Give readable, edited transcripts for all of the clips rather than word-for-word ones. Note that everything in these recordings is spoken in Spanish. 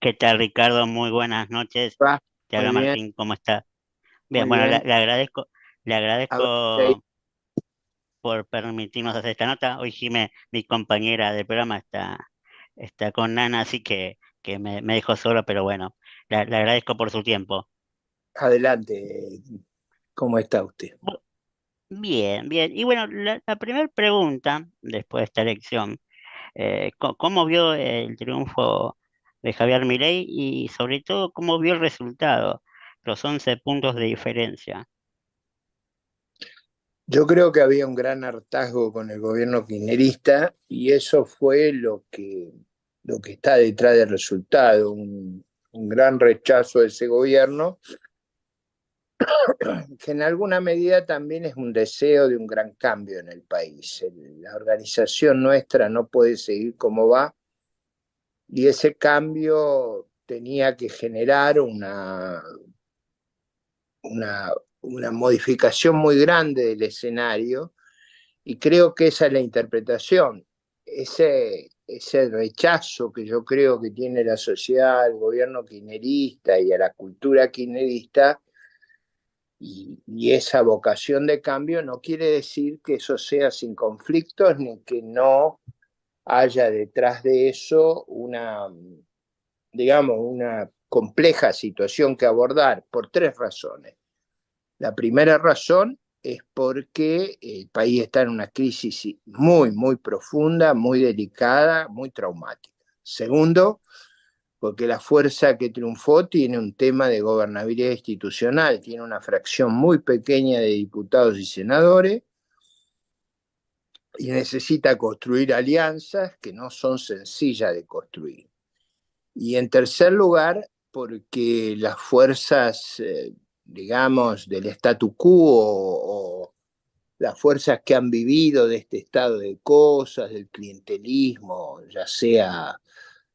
¿Qué tal, Ricardo? Muy buenas noches. Va, Te muy habla bien, Martín, ¿cómo está? Bien, muy bueno, bien. le A ver, ahí. agradezco por permitirnos hacer esta nota. Hoy sí mi compañera del programa está con Nana, así que me dejó solo, pero bueno, le agradezco por su tiempo. Adelante, ¿cómo está usted? Bu- Bien, bien. Y bueno, la primera pregunta después de esta elección, ¿cómo vio el triunfo de Javier Milei y sobre todo cómo vio el resultado, los 11 puntos de diferencia? Yo creo que había un gran hartazgo con el gobierno kirchnerista y eso fue lo que está detrás del resultado, un gran rechazo de ese gobierno, que en alguna medida también es un deseo de un gran cambio en el país. La organización nuestra no puede seguir como va y ese cambio tenía que generar una modificación muy grande del escenario y creo que esa es la interpretación. Ese rechazo que yo creo que tiene la sociedad al gobierno kirchnerista y a la cultura kirchnerista y esa vocación de cambio no quiere decir que eso sea sin conflictos ni que no haya detrás de eso digamos, una compleja situación que abordar por tres razones. La primera razón es porque el país está en una crisis muy, muy profunda, muy delicada, muy traumática. Segundo, porque la fuerza que triunfó tiene un tema de gobernabilidad institucional, tiene una fracción muy pequeña de diputados y senadores y necesita construir alianzas que no son sencillas de construir. Y en tercer lugar, porque las fuerzas, digamos, del statu quo o las fuerzas que han vivido de este estado de cosas, del clientelismo, ya sea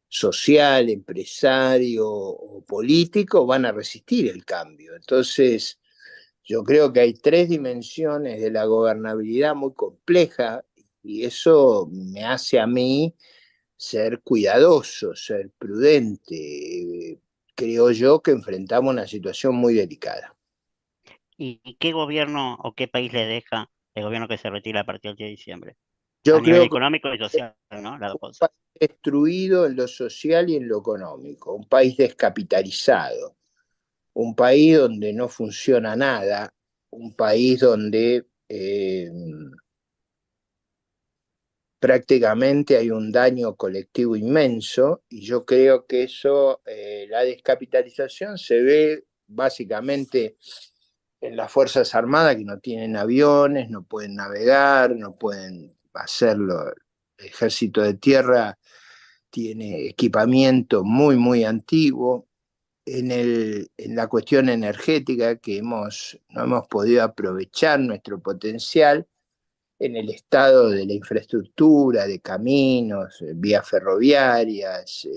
social, empresario o político, van a resistir el cambio. Entonces, yo creo que hay tres dimensiones de la gobernabilidad muy compleja y eso me hace a mí ser cuidadoso, ser prudente. Creo yo que enfrentamos una situación muy delicada. ¿Y qué gobierno o qué país le deja el gobierno que se retira a partir del 10 de diciembre? A Yo nivel creo que económico y social, ¿no? Las dos un cosas. país destruido en lo social y en lo económico, un país descapitalizado, un país donde no funciona nada, un país donde prácticamente hay un daño colectivo inmenso y yo creo que eso, la descapitalización se ve básicamente en las Fuerzas Armadas que no tienen aviones, no pueden navegar, no pueden hacerlo. El ejército de tierra tiene equipamiento muy, muy antiguo. En la cuestión energética, que no hemos podido aprovechar nuestro potencial en el estado de la infraestructura, de caminos, vías ferroviarias,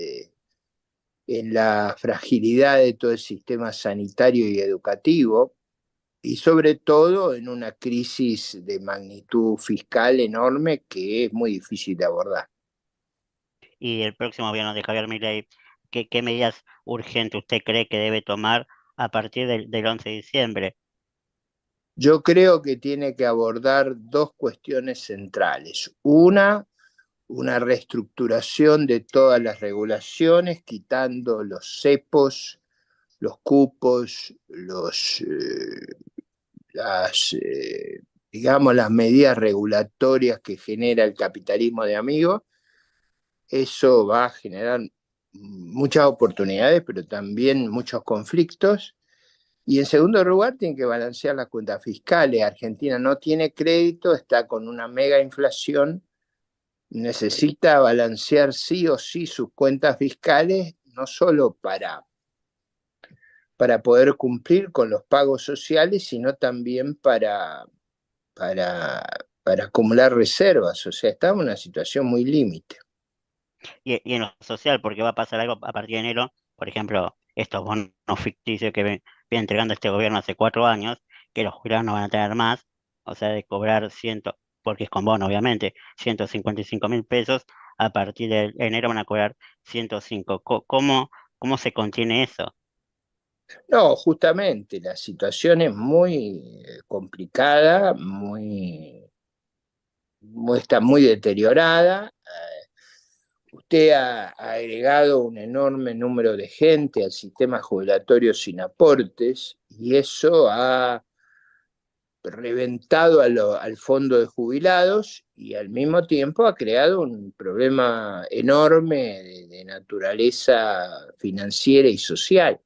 en la fragilidad de todo el sistema sanitario y educativo, y sobre todo en una crisis de magnitud fiscal enorme que es muy difícil de abordar. Y el próximo gobierno de Javier Milei, ¿qué medidas urgentes usted cree que debe tomar a partir del 11 de diciembre? Yo creo que tiene que abordar dos cuestiones centrales. Una reestructuración de todas las regulaciones, quitando los cepos, los cupos, las, digamos, las medidas regulatorias que genera el capitalismo de amigos. Eso va a generar muchas oportunidades, pero también muchos conflictos. Y en segundo lugar, tiene que balancear las cuentas fiscales. Argentina no tiene crédito, está con una mega inflación, necesita balancear sí o sí sus cuentas fiscales, no solo para poder cumplir con los pagos sociales, sino también para, para acumular reservas. O sea, estamos en una situación muy límite. Y en lo social, porque va a pasar algo a partir de enero, por ejemplo, estos bonos ficticios que viene entregando este gobierno hace 4 años, que los jubilados no van a tener más, o sea, de cobrar porque es con bono, obviamente, 155.000 pesos, a partir de enero van a cobrar 105. ¿Cómo se contiene eso? No, justamente, la situación es muy complicada, está muy deteriorada. Usted ha agregado un enorme número de gente al sistema jubilatorio sin aportes y eso ha reventado al fondo de jubilados y al mismo tiempo ha creado un problema enorme de naturaleza financiera y social.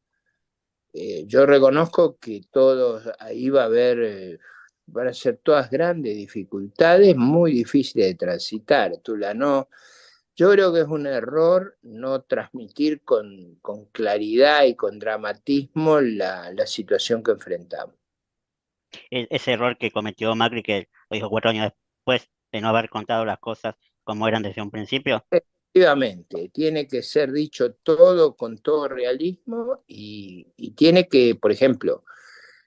Yo reconozco que todos ahí va a haber, van a ser todas grandes dificultades, muy difíciles de transitar. Tula, no, yo creo que es un error no transmitir con claridad y con dramatismo la situación que enfrentamos. Ese error que cometió Macri, que lo dijo 4 años después de no haber contado las cosas como eran desde un principio. Efectivamente, tiene que ser dicho todo con todo realismo y tiene que, por ejemplo,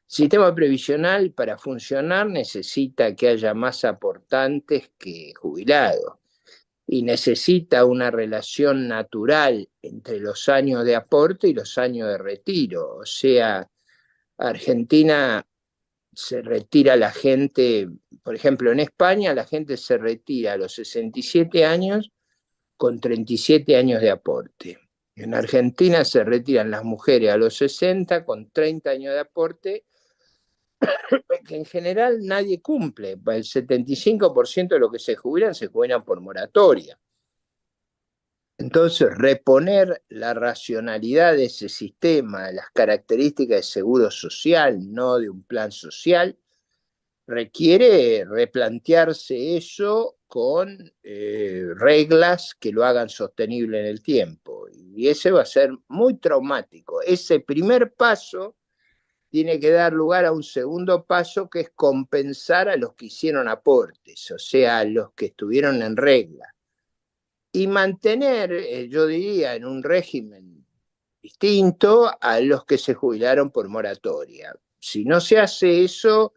sistema previsional para funcionar necesita que haya más aportantes que jubilados y necesita una relación natural entre los años de aporte y los años de retiro. O sea, Argentina se retira la gente, por ejemplo, en España la gente se retira a los 67 años con 37 años de aporte. En Argentina se retiran las mujeres a los 60 con 30 años de aporte, que en general nadie cumple. El 75% de lo que se jubilan por moratoria. Entonces, reponer la racionalidad de ese sistema, las características de seguro social, no de un plan social, requiere replantearse eso con reglas que lo hagan sostenible en el tiempo. Y ese va a ser muy traumático. Ese primer paso tiene que dar lugar a un segundo paso que es compensar a los que hicieron aportes, o sea, a los que estuvieron en regla. Y mantener, yo diría, en un régimen distinto a los que se jubilaron por moratoria. Si no se hace eso,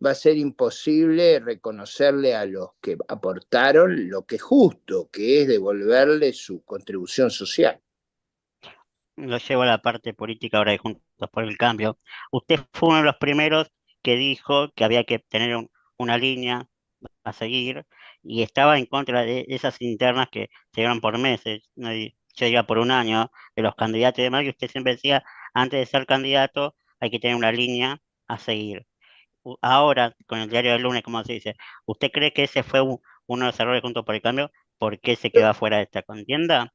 va a ser imposible reconocerle a los que aportaron lo que es justo, que es devolverle su contribución social. Lo llevo a la parte política ahora de Juntos por el Cambio. Usted fue uno de los primeros que dijo que había que tener una línea a seguir y estaba en contra de esas internas que se dieron por meses, no se diga por un año, de los candidatos y demás, que usted siempre decía, antes de ser candidato hay que tener una línea a seguir. Ahora, con el diario del lunes, como se dice, ¿usted cree que ese fue uno de los errores Juntos por el Cambio? ¿Por qué se quedó afuera de esta contienda?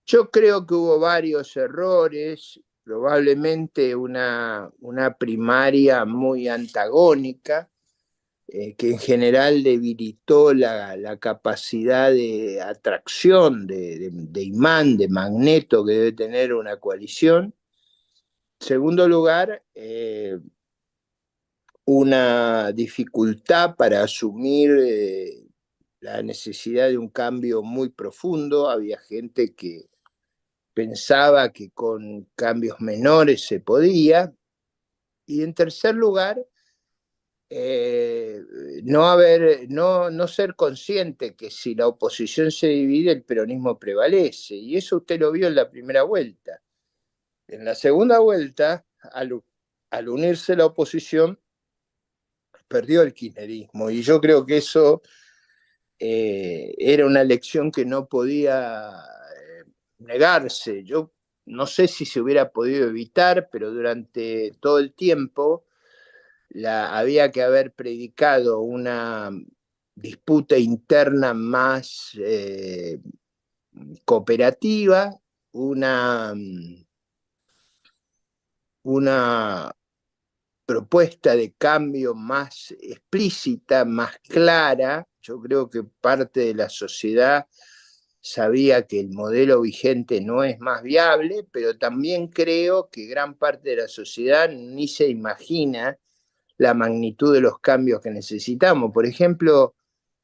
Yo creo que hubo varios errores, probablemente una primaria muy antagónica, que en general debilitó la capacidad de atracción, de imán, de magneto que debe tener una coalición. Segundo lugar, una dificultad para asumir la necesidad de un cambio muy profundo. Había gente que pensaba que con cambios menores se podía. Y en tercer lugar, eh, no ser consciente que si la oposición se divide, el peronismo prevalece. Y eso usted lo vio en la primera vuelta. En la segunda vuelta, al unirse la oposición, perdió el kirchnerismo. Y yo creo que eso era una lección que no podía negarse. Yo no sé si se hubiera podido evitar, pero durante todo el tiempo había que haber predicado una disputa interna más cooperativa, una, una propuesta de cambio más explícita, más clara. Yo creo que parte de la sociedad sabía que el modelo vigente no es más viable, pero también creo que gran parte de la sociedad ni se imagina la magnitud de los cambios que necesitamos. Por ejemplo,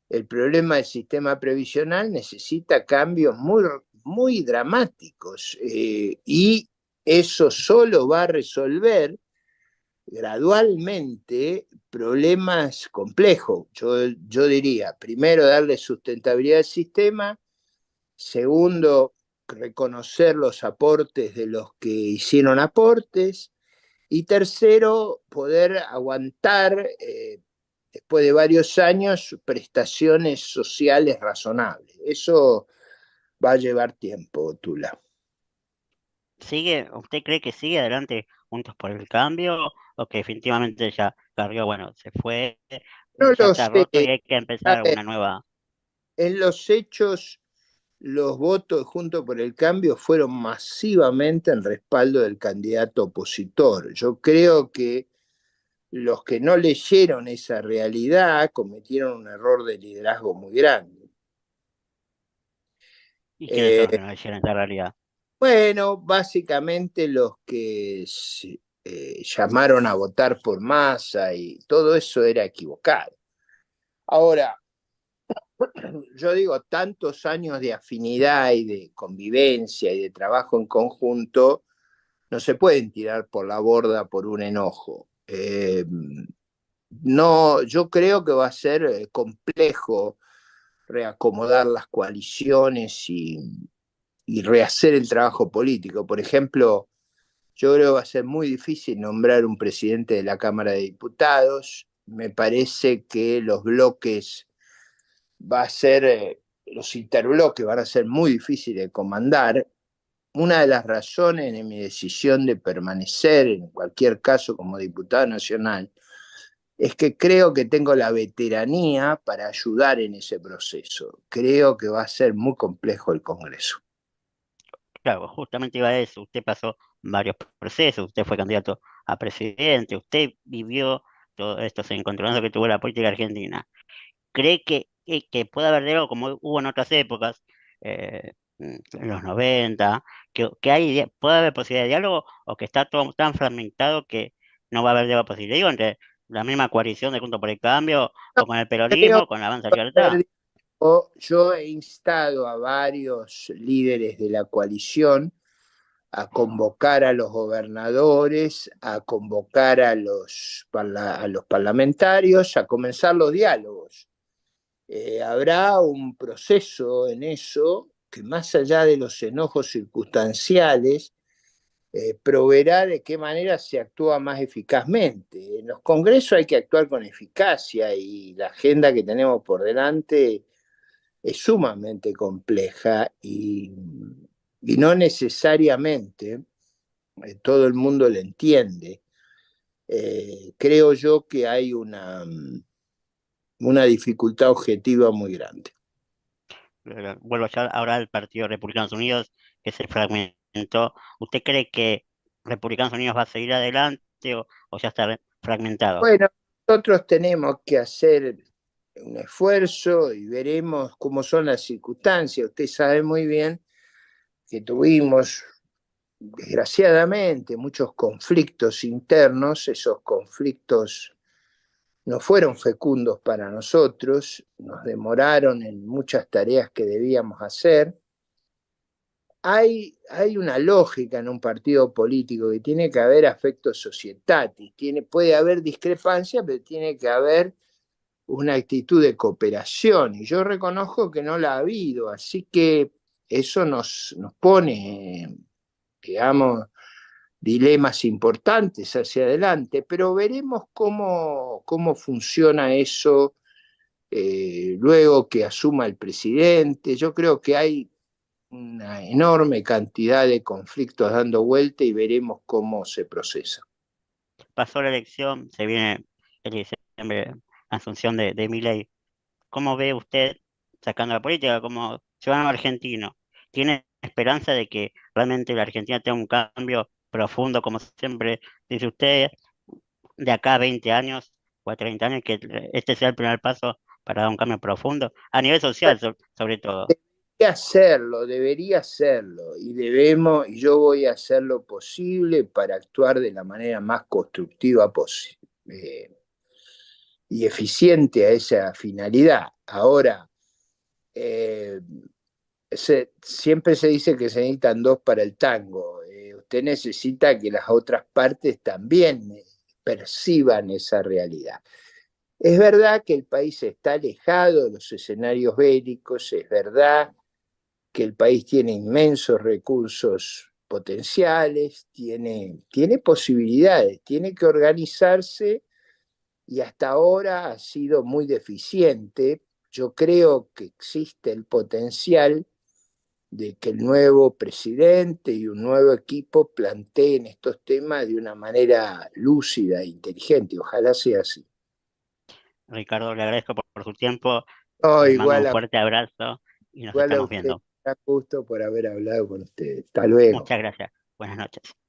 el problema del sistema previsional necesita cambios muy dramáticos y eso solo va a resolver gradualmente problemas complejos. Yo diría, primero, darle sustentabilidad al sistema. Segundo, reconocer los aportes de los que hicieron aportes. Y tercero, poder aguantar, después de varios años, prestaciones sociales razonables. Eso va a llevar tiempo, Tula. ¿Usted cree que sigue adelante Juntos por el Cambio o que definitivamente ya Carrió, bueno, se fue, No ya lo está sé. roto y hay que empezar una nueva? En los hechos, los votos Juntos por el Cambio fueron masivamente en respaldo del candidato opositor. Yo creo que los que no leyeron esa realidad cometieron un error de liderazgo muy grande. ¿Y quiénes son los Eh, que no hicieron esa realidad? bueno, básicamente los que llamaron a votar por masa y todo eso era equivocado. Ahora, yo digo, tantos años de afinidad y de convivencia y de trabajo en conjunto no se pueden tirar por la borda por un enojo. No, yo creo que va a ser complejo reacomodar las coaliciones y rehacer el trabajo político. Por ejemplo, yo creo que va a ser muy difícil nombrar un presidente de la Cámara de Diputados. Me parece que los bloques va a ser, los interbloques van a ser muy difíciles de comandar. Una de las razones de mi decisión de permanecer en cualquier caso como diputado nacional es que creo que tengo la veteranía para ayudar en ese proceso. Creo que va a ser muy complejo el Congreso. Claro, justamente iba a eso. Usted pasó varios procesos, usted fue candidato a presidente, usted vivió todos estos encontronazos que tuvo la política argentina. ¿Cree que puede haber diálogo como hubo en otras épocas, en los 90, que puede haber posibilidad de diálogo o que está todo tan fragmentado que no va a haber diálogo posible? Digo, entre la misma coalición de Juntos por el Cambio No, o con el creo peronismo, con Avanza y que va a Libertad. haber. Yo he instado a varios líderes de la coalición a convocar a los gobernadores, a convocar a los parlamentarios, a comenzar los diálogos. Habrá un proceso en eso que más allá de los enojos circunstanciales, proveerá de qué manera se actúa más eficazmente. En los congresos hay que actuar con eficacia y la agenda que tenemos por delante es sumamente compleja y no necesariamente todo el mundo la entiende. Creo yo que hay una dificultad objetiva muy grande. Vuelvo ya ahora al Partido Republicanos Unidos, que se fragmentó. ¿Usted cree que Republicanos Unidos va a seguir adelante o ya está fragmentado? Bueno, nosotros tenemos que hacer un esfuerzo y veremos cómo son las circunstancias. Usted sabe muy bien que tuvimos, desgraciadamente, muchos conflictos internos. Esos conflictos no fueron fecundos para nosotros, nos demoraron en muchas tareas que debíamos hacer. Hay una lógica en un partido político que tiene que haber afecto societatis, puede haber discrepancia, pero tiene que haber una actitud de cooperación, y yo reconozco que no la ha habido, así que eso nos pone, digamos, dilemas importantes hacia adelante, pero veremos cómo funciona eso luego que asuma el presidente. Yo creo que hay una enorme cantidad de conflictos dando vuelta y veremos cómo se procesa. Pasó la elección, se viene el diciembre, Asunción de Milei. ¿Cómo ve usted, sacando la política, como ciudadano argentino? ¿Tiene esperanza de que realmente la Argentina tenga un cambio profundo, como siempre dice usted, de acá a 20 años o a 30 años, que este sea el primer paso para dar un cambio profundo, a nivel social sobre todo? Debería hacerlo, y yo voy a hacer lo posible para actuar de la manera más constructiva posible y eficiente a esa finalidad. Ahora, eh, siempre se dice que se necesitan dos para el tango. Usted necesita que las otras partes también perciban esa realidad. Es verdad que el país está alejado de los escenarios bélicos, es verdad que el país tiene inmensos recursos potenciales, tiene posibilidades, tiene que organizarse y hasta ahora ha sido muy deficiente. Yo creo que existe el potencial de que el nuevo presidente y un nuevo equipo planteen estos temas de una manera lúcida e inteligente. Ojalá sea así. Ricardo, le agradezco por su tiempo, No, le mando un fuerte abrazo y nos igual a estamos usted, viendo. gran gusto por haber hablado con usted. Hasta luego. Muchas gracias. Buenas noches.